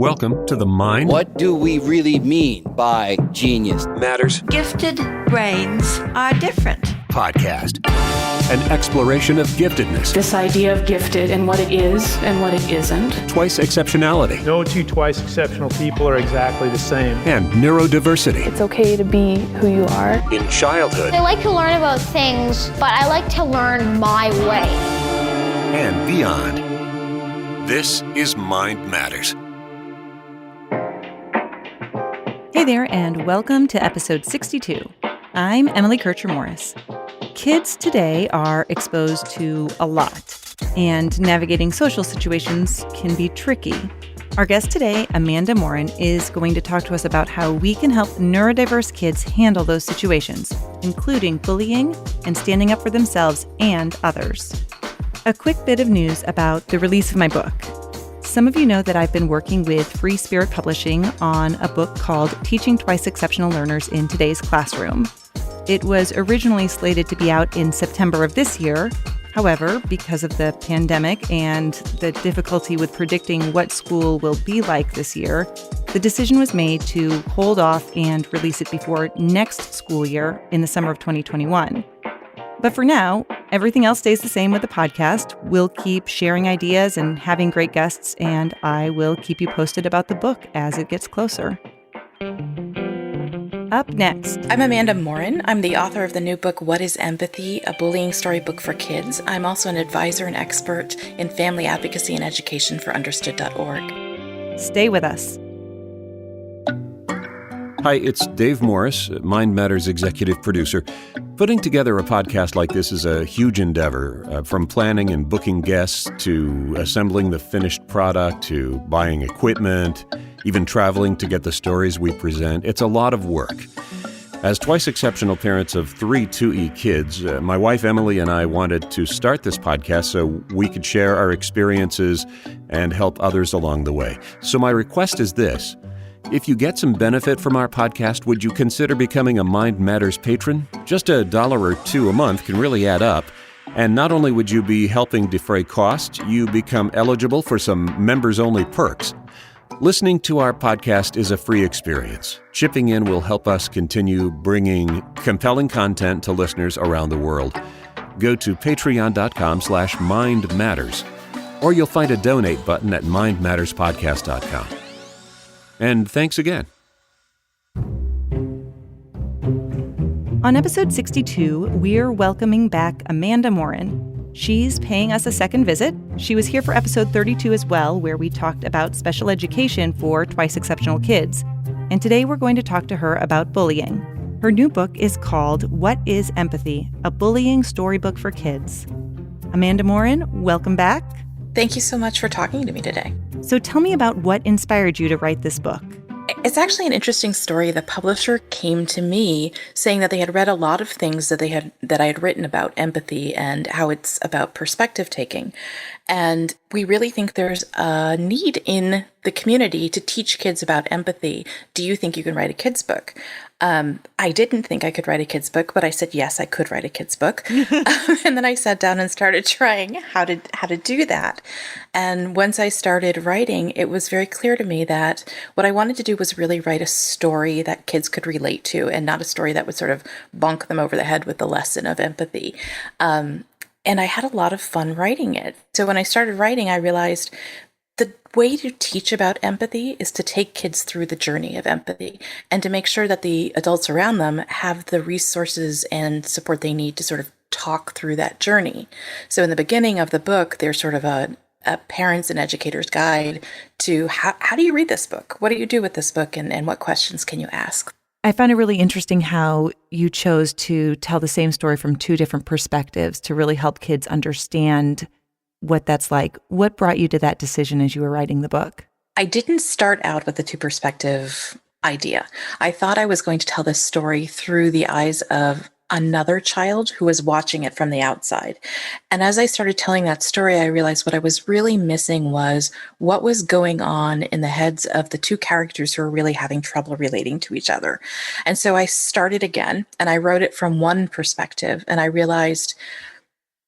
Welcome to the Mind. What do we really mean by genius? Matters. Gifted brains are different. Podcast. An exploration of giftedness. This idea of gifted and what it is and what it isn't. Twice exceptionality. No two twice exceptional people are exactly the same. And neurodiversity. It's okay to be who you are. In childhood. I like to learn about things, but I like to learn my way. And beyond. This is Mind Matters. Hey there, and welcome to episode 62. I'm Emily Kircher-Morris. Kids today are exposed to a lot, and navigating social situations can be tricky. Our guest today, Amanda Morin, is going to talk to us about how we can help neurodiverse kids handle those situations, including bullying and standing up for themselves and others. A quick bit of news about the release of my book. Some of you know that I've been working with Free Spirit Publishing on a book called Teaching Twice Exceptional Learners in Today's Classroom. It was originally slated to be out in September of this year. However, because of the pandemic and the difficulty with predicting what school will be like this year, the decision was made to hold off and release it before next school year in the summer of 2021. But for now, everything else stays the same with the podcast. We'll keep sharing ideas and having great guests, and I will keep you posted about the book as it gets closer. Up next. I'm Amanda Morin. I'm the author of the new book, What is Empathy? A Bullying Storybook for Kids. I'm also an advisor and expert in family advocacy and education for Understood.org. Stay with us. Hi, it's Dave Morris, Mind Matters executive producer. Putting together a podcast like this is a huge endeavor, from planning and booking guests to assembling the finished product to buying equipment, even traveling to get the stories we present. It's a lot of work. As twice exceptional parents of 3 2E kids, my wife Emily and I wanted to start this podcast so we could share our experiences and help others along the way. So my request is this. If you get some benefit from our podcast, would you consider becoming a Mind Matters patron? Just $1 or $2 a month can really add up. And not only would you be helping defray costs, you become eligible for some members-only perks. Listening to our podcast is a free experience. Chipping in will help us continue bringing compelling content to listeners around the world. Go to patreon.com/mindmatters, or you'll find a donate button at mindmatterspodcast.com. And thanks again. On episode 62, we're welcoming back Amanda Morin. She's paying us a second visit. She was here for episode 32 as well, where we talked about special education for twice exceptional kids. And today we're going to talk to her about bullying. Her new book is called What is Empathy? A Bullying Storybook for Kids. Amanda Morin, welcome back. Thank you so much for talking to me today. So tell me about what inspired you to write this book. It's actually an interesting story. The publisher came to me saying that they had read a lot of things that I had written about empathy and how it's about perspective taking. And we really think there's a need in the community to teach kids about empathy. Do you think you can write a kid's book? I didn't think I could write a kid's book, but I said, yes, I could write a kid's book. And then I sat down and started trying how to do that. And once I started writing, it was very clear to me that what I wanted to do was really write a story that kids could relate to and not a story that would sort of bonk them over the head with the lesson of empathy. And I had a lot of fun writing it. So when I started writing, I realized the way to teach about empathy is to take kids through the journey of empathy and to make sure that the adults around them have the resources and support they need to sort of talk through that journey. So in the beginning of the book, there's sort of a parents and educators guide to how do you read this book? What do you do with this book? And what questions can you ask? I found it really interesting how you chose to tell the same story from 2 different perspectives to really help kids understand what that's like. What brought you to that decision as you were writing the book? I didn't start out with the 2-perspective idea. I thought I was going to tell this story through the eyes of another child who was watching it from the outside. And as I started telling that story, I realized what I was really missing was what was going on in the heads of the 2 characters who were really having trouble relating to each other. And so I started again and I wrote it from one perspective, and I realized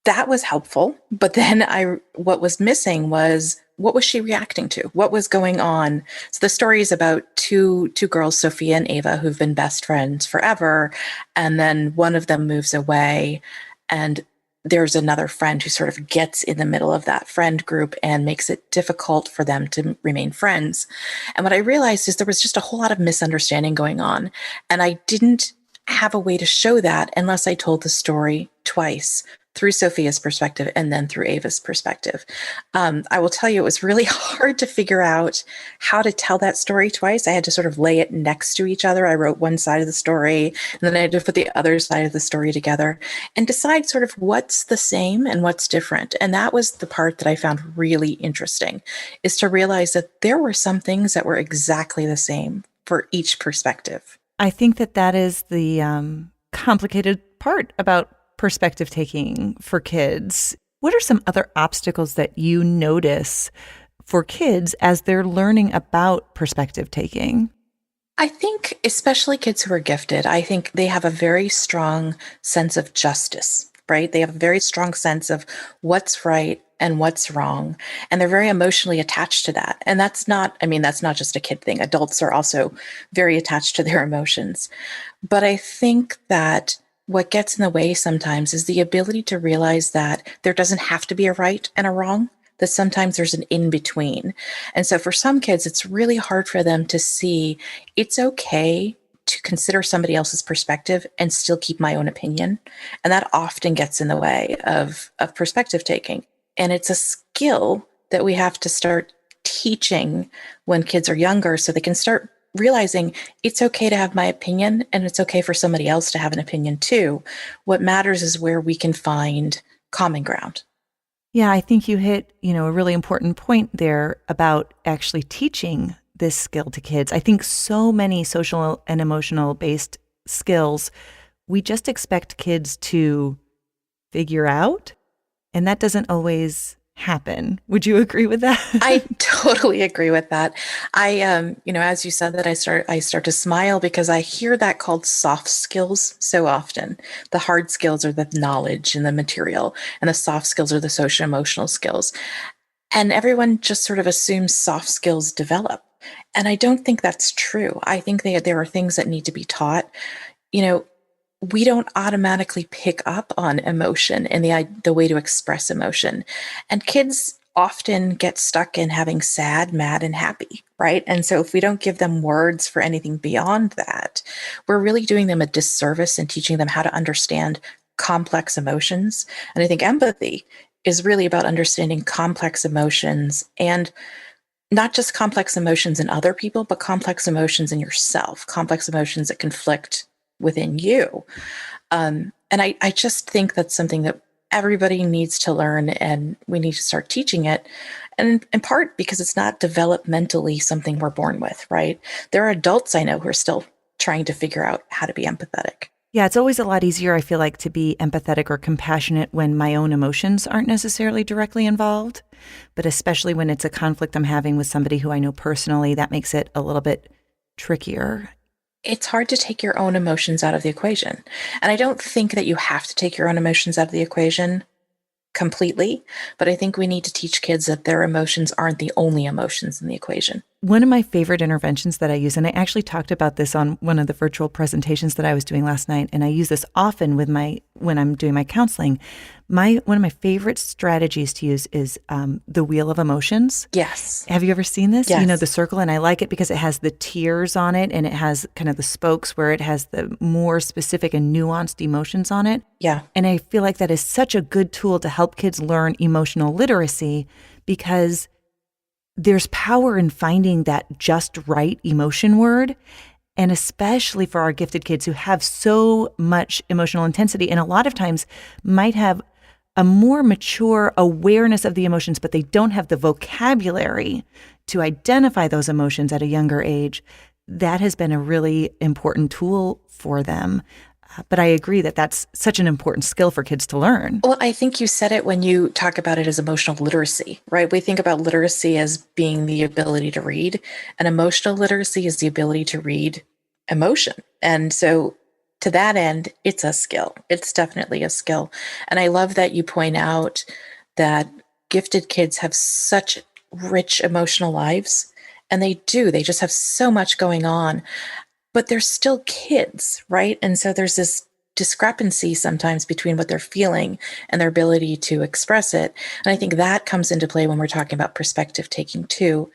that was helpful. But then what was missing was, what was she reacting to? What was going on? So the story is about two girls, Sophia and Ava, who've been best friends forever. And then one of them moves away, and there's another friend who sort of gets in the middle of that friend group and makes it difficult for them to remain friends. And what I realized is there was just a whole lot of misunderstanding going on. And I didn't have a way to show that unless I told the story twice, through Sophia's perspective and then through Ava's perspective. I will tell you, it was really hard to figure out how to tell that story twice. I had to sort of lay it next to each other. I wrote one side of the story, and then I had to put the other side of the story together and decide sort of what's the same and what's different. And that was the part that I found really interesting, is to realize that there were some things that were exactly the same for each perspective. I think that is the complicated part about perspective taking for kids. What are some other obstacles that you notice for kids as they're learning about perspective taking? I think especially kids who are gifted, I think they have a very strong sense of justice, right? They have a very strong sense of what's right and what's wrong. And they're very emotionally attached to that. And that's not just a kid thing. Adults are also very attached to their emotions. But I think that what gets in the way sometimes is the ability to realize that there doesn't have to be a right and a wrong, that sometimes there's an in-between. And so for some kids, it's really hard for them to see it's okay to consider somebody else's perspective and still keep my own opinion. And that often gets in the way of perspective taking. And it's a skill that we have to start teaching when kids are younger, so they can start realizing it's okay to have my opinion and it's okay for somebody else to have an opinion too. What matters is where we can find common ground. Yeah, I think you hit, a really important point there about actually teaching this skill to kids. I think so many social and emotional based skills, we just expect kids to figure out, and that doesn't always happen. Would you agree with that? I totally agree with that. I, as you said that, I start to smile because I hear that called soft skills so often. The hard skills are the knowledge and the material, and the soft skills are the social emotional skills. And everyone just sort of assumes soft skills develop. And I don't think that's true. I think there are things that need to be taught. We don't automatically pick up on emotion and the way to express emotion. And kids often get stuck in having sad, mad, and happy, right? And so if we don't give them words for anything beyond that, we're really doing them a disservice in teaching them how to understand complex emotions. And I think empathy is really about understanding complex emotions, and not just complex emotions in other people, but complex emotions in yourself, complex emotions that conflict within you. And I just think that's something that everybody needs to learn, and we need to start teaching it. And in part because it's not developmentally something we're born with, right? There are adults I know who are still trying to figure out how to be empathetic. Yeah, it's always a lot easier, I feel like, to be empathetic or compassionate when my own emotions aren't necessarily directly involved. But especially when it's a conflict I'm having with somebody who I know personally, that makes it a little bit trickier. It's hard to take your own emotions out of the equation. And I don't think that you have to take your own emotions out of the equation completely, but I think we need to teach kids that their emotions aren't the only emotions in the equation. One of my favorite interventions that I use, and I actually talked about this on one of the virtual presentations that I was doing last night, and I use this often when I'm doing my counseling. One of my favorite strategies to use is the wheel of emotions. Yes. Have you ever seen this? Yes. The circle, and I like it because it has the tiers on it, and it has kind of the spokes where it has the more specific and nuanced emotions on it. Yeah. And I feel like that is such a good tool to help kids learn emotional literacy, because there's power in finding that just right emotion word. And especially for our gifted kids who have so much emotional intensity, and a lot of times might have a more mature awareness of the emotions, but they don't have the vocabulary to identify those emotions at a younger age. That has been a really important tool for them. But I agree that that's such an important skill for kids to learn. Well, I think you said it when you talk about it as emotional literacy, right? We think about literacy as being the ability to read, and emotional literacy is the ability to read emotion. And so to that end, it's a skill. It's definitely a skill. And I love that you point out that gifted kids have such rich emotional lives. And they do. They just have so much going on. But they're still kids, right? And so there's this discrepancy sometimes between what they're feeling and their ability to express it. And I think that comes into play when we're talking about perspective taking too,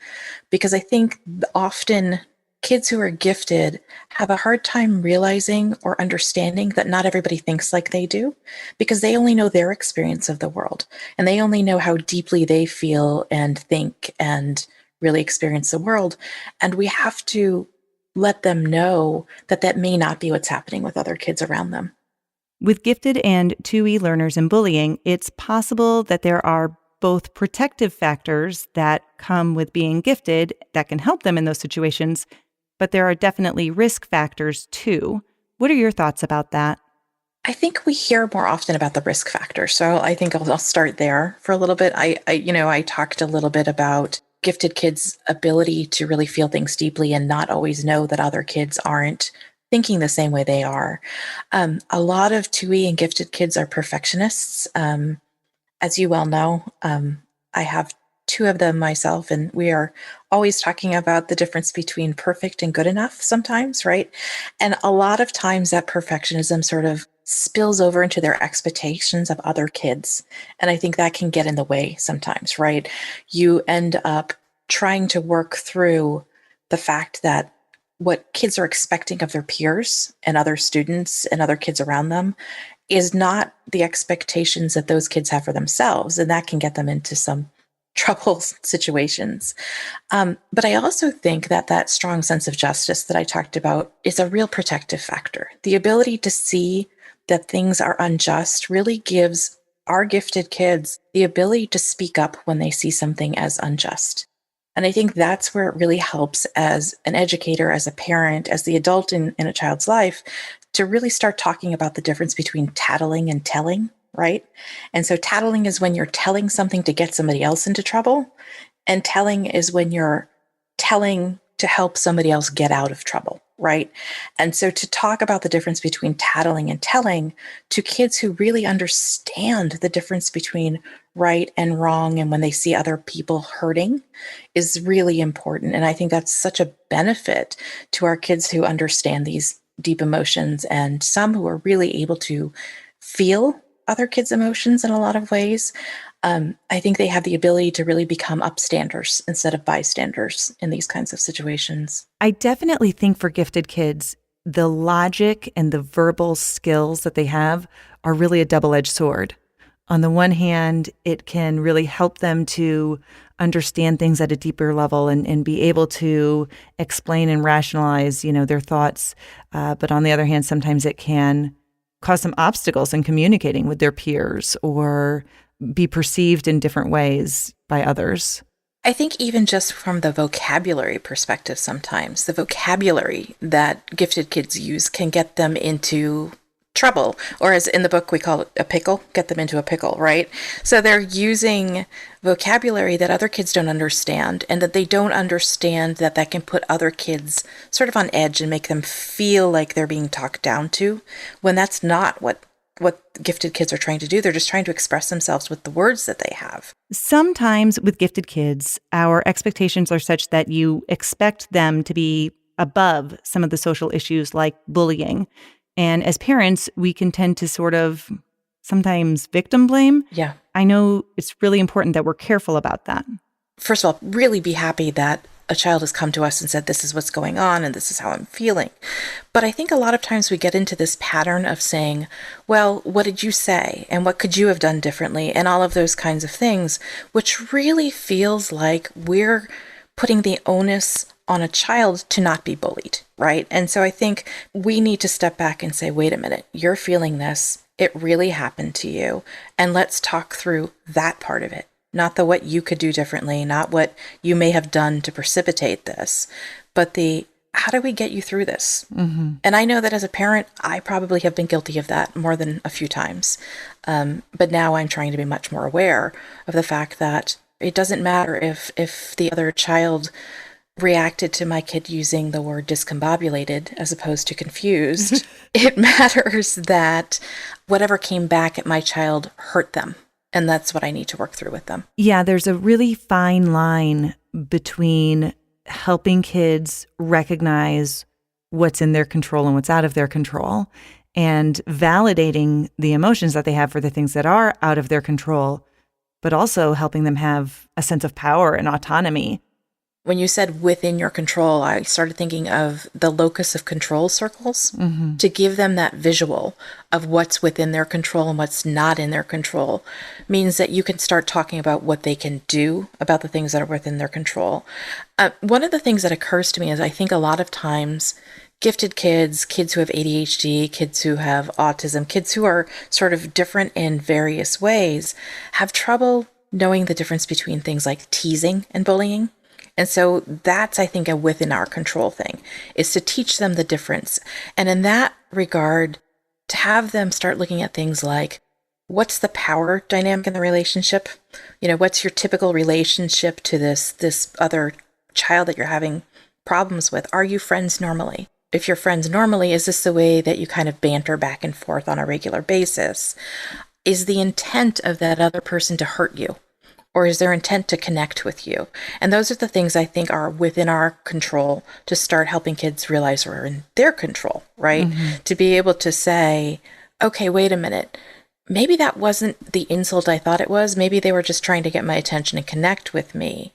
because I think often kids who are gifted have a hard time realizing or understanding that not everybody thinks like they do, because they only know their experience of the world and they only know how deeply they feel and think and really experience the world. And we have to let them know that that may not be what's happening with other kids around them. With gifted and 2E learners and bullying, it's possible that there are both protective factors that come with being gifted that can help them in those situations, but there are definitely risk factors too. What are your thoughts about that? I think we hear more often about the risk factors. So I think I'll start there for a little bit. I talked a little bit about gifted kids' ability to really feel things deeply and not always know that other kids aren't thinking the same way they are. A lot of 2E and gifted kids are perfectionists. As you well know, I have 2 of them myself, and we are always talking about the difference between perfect and good enough sometimes, right? And a lot of times that perfectionism sort of spills over into their expectations of other kids. And I think that can get in the way sometimes, right? You end up trying to work through the fact that what kids are expecting of their peers and other students and other kids around them is not the expectations that those kids have for themselves. And that can get them into some trouble situations. But I also think that that strong sense of justice that I talked about is a real protective factor. The ability to see that things are unjust really gives our gifted kids the ability to speak up when they see something as unjust. And I think that's where it really helps as an educator, as a parent, as the adult in a child's life, to really start talking about the difference between tattling and telling, right? And so tattling is when you're telling something to get somebody else into trouble, and telling is when you're telling to help somebody else get out of trouble, right? And so to talk about the difference between tattling and telling to kids who really understand the difference between right and wrong and when they see other people hurting is really important. And I think that's such a benefit to our kids who understand these deep emotions, and some who are really able to feel other kids' emotions in a lot of ways. I think they have the ability to really become upstanders instead of bystanders in these kinds of situations. I definitely think for gifted kids, the logic and the verbal skills that they have are really a double-edged sword. On the one hand, it can really help them to understand things at a deeper level and be able to explain and rationalize, their thoughts. But on the other hand, sometimes it can cause some obstacles in communicating with their peers or be perceived in different ways by others. I think even just from the vocabulary perspective, sometimes the vocabulary that gifted kids use can get them into trouble, or as in the book we call it a pickle, get them into a pickle, right? So they're using vocabulary that other kids don't understand, and that they don't understand that can put other kids sort of on edge and make them feel like they're being talked down to, when that's not what gifted kids are trying to do. They're just trying to express themselves with the words that they have. Sometimes with gifted kids, our expectations are such that you expect them to be above some of the social issues like bullying. And as parents, we can tend to sort of sometimes victim blame. Yeah. I know it's really important that we're careful about that. First of all, really be happy that a child has come to us and said, this is what's going on and this is how I'm feeling. But I think a lot of times we get into this pattern of saying, well, what did you say? And what could you have done differently? And all of those kinds of things, which really feels like we're putting the onus on a child to not be bullied, right? And so I think we need to step back and say, wait a minute, you're feeling this. It really happened to you. And let's talk through that part of it. Not the what you could do differently, not what you may have done to precipitate this, but the how do we get you through this? Mm-hmm. And I know that as a parent, I probably have been guilty of that more than a few times. But now I'm trying to be much more aware of the fact that it doesn't matter if the other child reacted to my kid using the word discombobulated as opposed to confused, it matters that whatever came back at my child hurt them. And that's what I need to work through with them. Yeah, there's a really fine line between helping kids recognize what's in their control and what's out of their control, and validating the emotions that they have for the things that are out of their control, but also helping them have a sense of power and autonomy. When you said within your control, I started thinking of the locus of control circles to give them that visual of what's within their control and what's not in their control means that you can start talking about what they can do about the things that are within their control. One of the things that occurs to me is I think a lot of times gifted kids, kids who have ADHD, kids who have autism, kids who are sort of different in various ways have trouble knowing the difference between things like teasing and bullying. And so that's, I think, a within our control thing, is to teach them the difference. And in that regard, to have them start looking at things like, what's the power dynamic in the relationship? What's your typical relationship to this other child that you're having problems with? Are you friends normally? If you're friends normally, is this the way that you kind of banter back and forth on a regular basis? Is the intent of that other person to hurt you? Or is their intent to connect with you? And those are the things I think are within our control to start helping kids realize we're in their control, right? To be able to say, okay, wait a minute. Maybe that wasn't the insult I thought it was. Maybe they were just trying to get my attention and connect with me.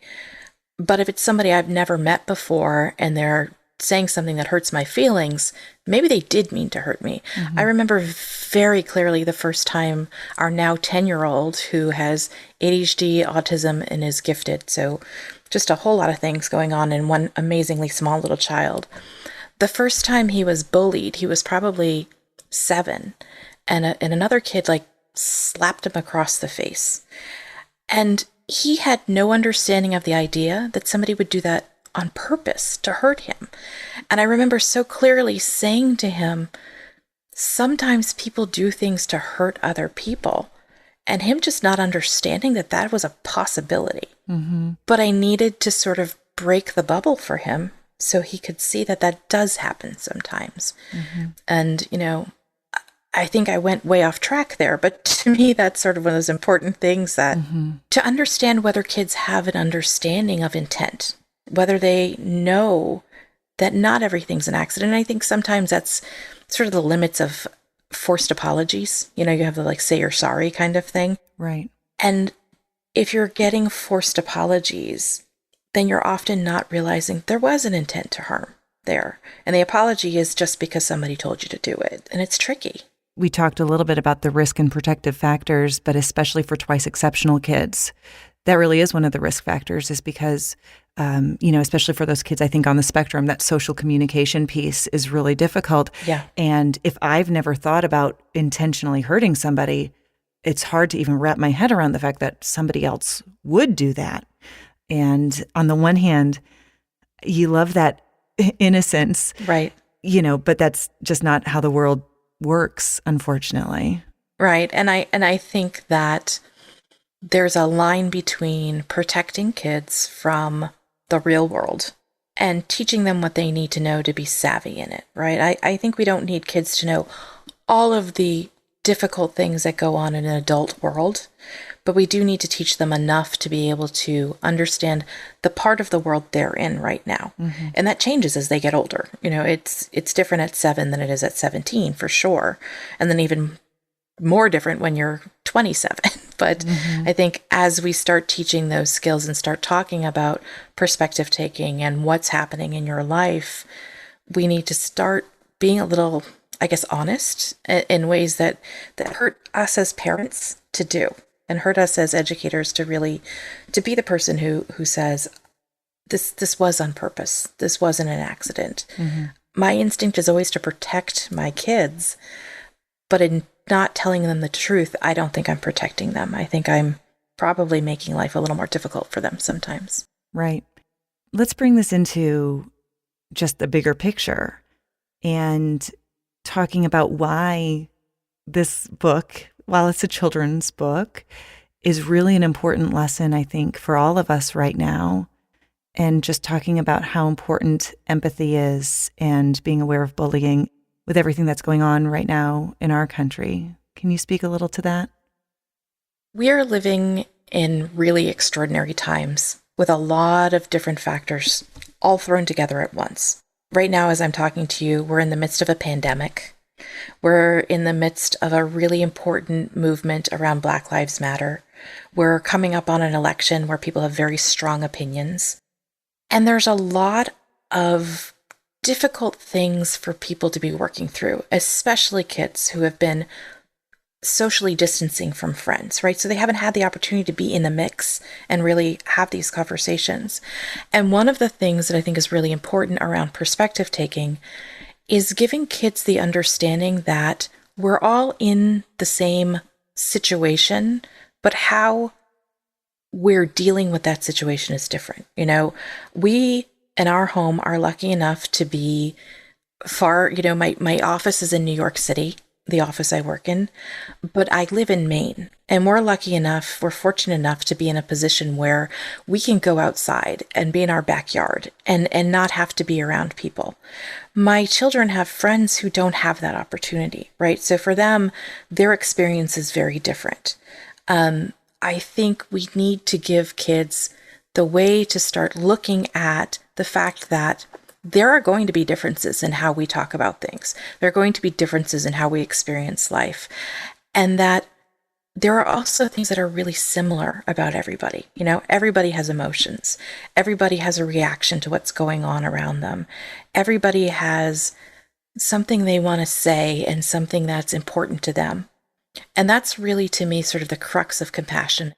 But if it's somebody I've never met before and they're saying something that hurts my feelings, maybe they did mean to hurt me. I remember very clearly the first time our now 10-year-old, who has ADHD, autism, and is gifted, so just a whole lot of things going on in one amazingly small little child. The first time he was bullied, he was probably 7, and another kid slapped him across the face. And he had no understanding of the idea that somebody would do that on purpose to hurt him. And I remember so clearly saying to him, sometimes people do things to hurt other people, and him just not understanding that that was a possibility. But I needed to sort of break the bubble for him so he could see that that does happen sometimes. And, I think I went way off track there, but to me, that's sort of one of those important things that to understand whether kids have an understanding of intent, whether they know that not everything's an accident. I think sometimes that's sort of the limits of forced apologies. You have the say you're sorry kind of thing. Right. And if you're getting forced apologies, then you're often not realizing there was an intent to harm there. And the apology is just because somebody told you to do it. And it's tricky. We talked a little bit about the risk and protective factors, but especially for twice exceptional kids, that really is one of the risk factors, is because, especially for those kids, I think on the spectrum, that social communication piece is really difficult. Yeah. And if I've never thought about intentionally hurting somebody, it's hard to even wrap my head around the fact that somebody else would do that. And on the one hand, you love that innocence. Right. But that's just not how the world works, unfortunately. Right. And I think that there's a line between protecting kids from the real world and teaching them what they need to know to be savvy in it, right? I think we don't need kids to know all of the difficult things that go on in an adult world, but we do need to teach them enough to be able to understand the part of the world they're in right now. And that changes as they get older. It's different at 7 than it is at 17 for sure. And then even more different when you're 27. But I think as we start teaching those skills and start talking about perspective taking and what's happening in your life, we need to start being a little, I guess, honest in ways that hurt us as parents to do and hurt us as educators to be the person who says, this was on purpose. This wasn't an accident. My instinct is always to protect my kids, but in not telling them the truth, I don't think I'm protecting them. I think I'm probably making life a little more difficult for them sometimes. Right. Let's bring this into just the bigger picture and talking about why this book, while it's a children's book, is really an important lesson, I think, for all of us right now. and just talking about how important empathy is and being aware of bullying with everything that's going on right now in our country. Can you speak a little to that? We are living in really extraordinary times with a lot of different factors all thrown together at once. Right now, as I'm talking to you, we're in the midst of a pandemic. We're in the midst of a really important movement around Black Lives Matter. We're coming up on an election where people have very strong opinions. And there's a lot of difficult things for people to be working through, especially kids who have been socially distancing from friends, right? So they haven't had the opportunity to be in the mix and really have these conversations. And one of the things that I think is really important around perspective taking is giving kids the understanding that we're all in the same situation, but how we're dealing with that situation is different. You know, we in our home are lucky enough to be far, you know, my office is in New York City, the office I work in, but I live in Maine, and we're fortunate enough to be in a position where we can go outside and be in our backyard and not have to be around people. My children have friends who don't have that opportunity, right? So for them, their experience is very different. I think we need to give kids the way to start looking at the fact that there are going to be differences in how we talk about things. There are going to be differences in how we experience life. And that there are also things that are really similar about everybody. You know, everybody has emotions. Everybody has a reaction to what's going on around them. Everybody has something they want to say and something that's important to them. And that's really, to me, sort of the crux of compassion,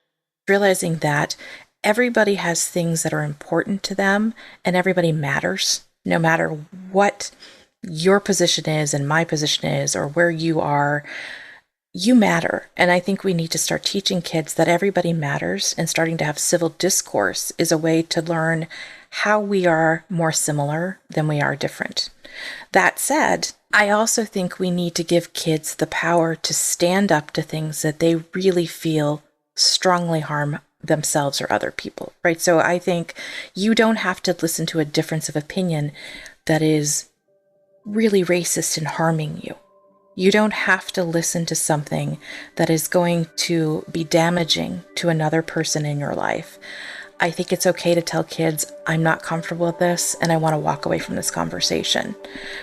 realizing that everybody has things that are important to them and everybody matters. No matter what your position is and my position is or where you are, you matter. And I think we need to start teaching kids that everybody matters, and starting to have civil discourse is a way to learn how we are more similar than we are different. That said, I also think we need to give kids the power to stand up to things that they really feel strongly harm themselves or other people, right? So I think you don't have to listen to a difference of opinion that is really racist and harming you. You don't have to listen to something that is going to be damaging to another person in your life. I think it's okay to tell kids, I'm not comfortable with this and I want to walk away from this conversation.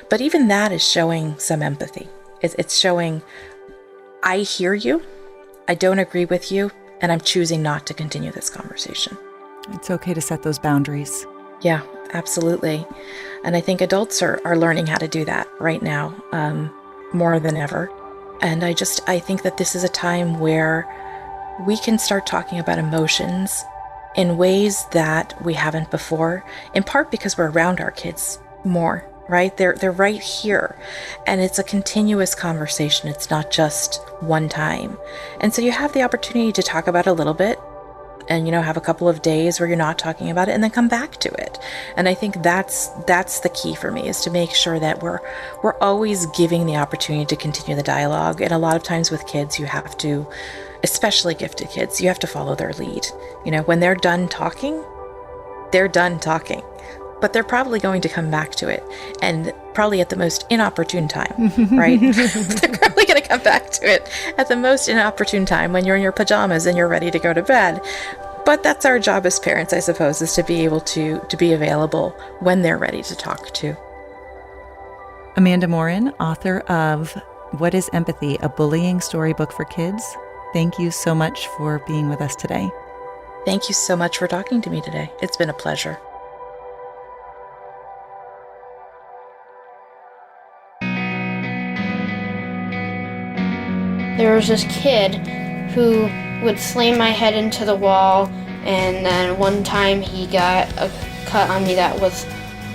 But even that is showing some empathy. It's showing, I hear you, I don't agree with you, and I'm choosing not to continue this conversation. It's okay to set those boundaries. Yeah, absolutely. And I think adults are learning how to do that right now, more than ever. And I think that this is a time where we can start talking about emotions in ways that we haven't before, in part because we're around our kids more, right? They're right here. And it's a continuous conversation. It's not just one time. And so you have the opportunity to talk about it a little bit and, have a couple of days where you're not talking about it and then come back to it. And I think that's the key for me, is to make sure that we're always giving the opportunity to continue the dialogue. And a lot of times with kids, you have to, especially gifted kids, you have to follow their lead. When they're done talking, they're done talking. But they're probably going to come back to it, and probably at the most inopportune time, right? They're probably going to come back to it at the most inopportune time when you're in your pajamas and you're ready to go to bed. But that's our job as parents, I suppose, is to be able to be available when they're ready to talk to. Amanda Morin, author of What is Empathy? A Bullying Storybook for Kids. Thank you so much for being with us today. Thank you so much for talking to me today. It's been a pleasure. There was this kid who would slam my head into the wall, and then one time he got a cut on me that was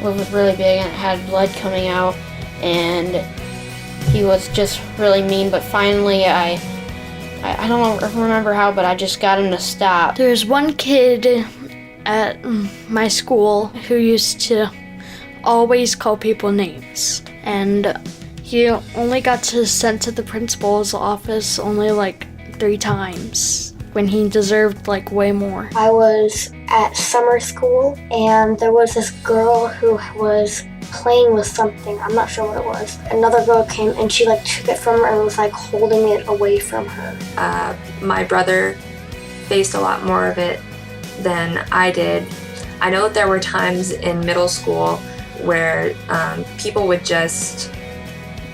really big and it had blood coming out, and he was just really mean. But finally I don't remember how, but I just got him to stop. There's one kid at my school who used to always call people names, and he only got sent to the principal's office only like 3 times, when he deserved like way more. I was at summer school and there was this girl who was playing with something. I'm not sure what it was. Another girl came and she like took it from her and was like holding it away from her. My brother faced a lot more of it than I did. I know that there were times in middle school where people would just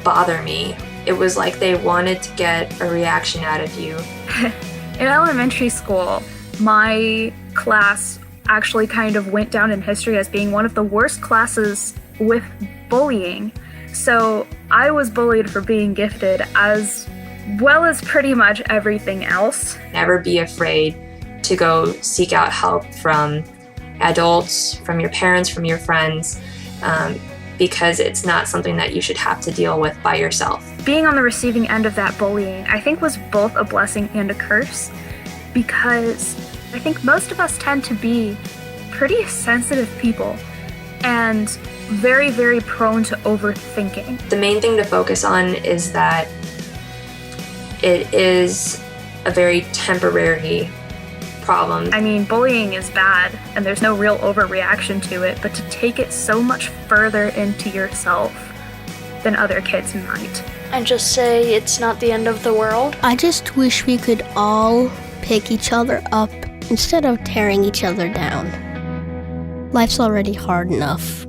bother me. It was like they wanted to get a reaction out of you. In elementary school, my class actually kind of went down in history as being one of the worst classes with bullying. So I was bullied for being gifted as well as pretty much everything else. Never be afraid to go seek out help from adults, from your parents, from your friends, because it's not something that you should have to deal with by yourself. Being on the receiving end of that bullying, I think, was both a blessing and a curse, because I think most of us tend to be pretty sensitive people and very, very prone to overthinking. The main thing to focus on is that it is a very temporary problem. I mean, bullying is bad and there's no real overreaction to it, but to take it so much further into yourself than other kids might. And just say it's not the end of the world. I just wish we could all pick each other up instead of tearing each other down. Life's already hard enough.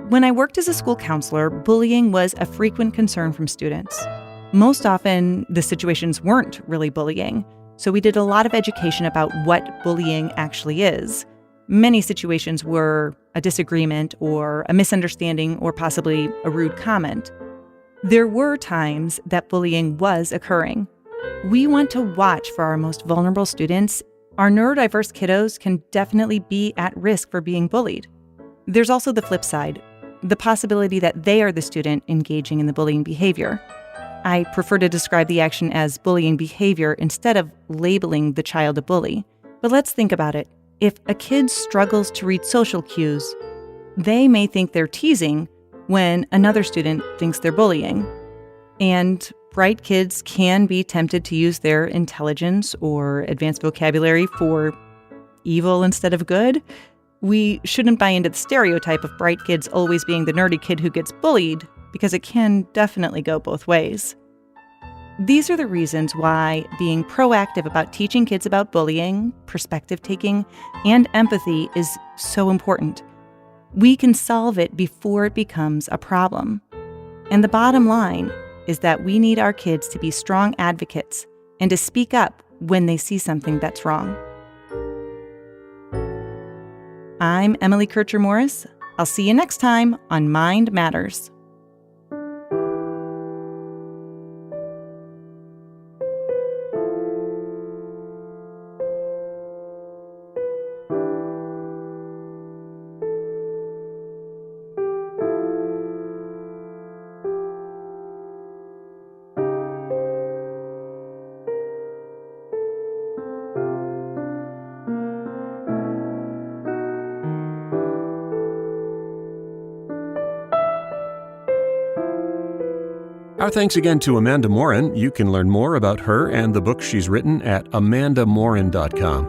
When I worked as a school counselor, bullying was a frequent concern from students. Most often, the situations weren't really bullying, so we did a lot of education about what bullying actually is. Many situations were a disagreement or a misunderstanding or possibly a rude comment. There were times that bullying was occurring. We want to watch for our most vulnerable students. Our neurodiverse kiddos can definitely be at risk for being bullied. There's also the flip side, the possibility that they are the student engaging in the bullying behavior. I prefer to describe the action as bullying behavior instead of labeling the child a bully. But let's think about it. If a kid struggles to read social cues, they may think they're teasing when another student thinks they're bullying. And bright kids can be tempted to use their intelligence or advanced vocabulary for evil instead of good. We shouldn't buy into the stereotype of bright kids always being the nerdy kid who gets bullied, because it can definitely go both ways. These are the reasons why being proactive about teaching kids about bullying, perspective taking, and empathy is so important. We can solve it before it becomes a problem. And the bottom line is that we need our kids to be strong advocates and to speak up when they see something that's wrong. I'm Emily Kircher-Morris. I'll see you next time on Mind Matters. Our thanks again to Amanda Morin. You can learn more about her and the book she's written at amandamorin.com.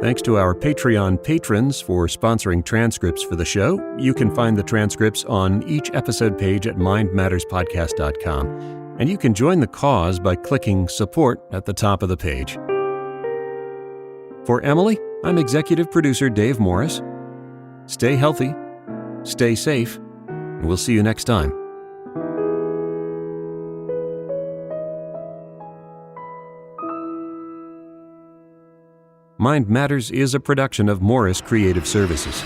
Thanks to our Patreon patrons for sponsoring transcripts for the show. You can find the transcripts on each episode page at mindmatterspodcast.com. And you can join the cause by clicking support at the top of the page. For Emily, I'm executive producer Dave Morris. Stay healthy, stay safe, and we'll see you next time. Mind Matters is a production of Morris Creative Services.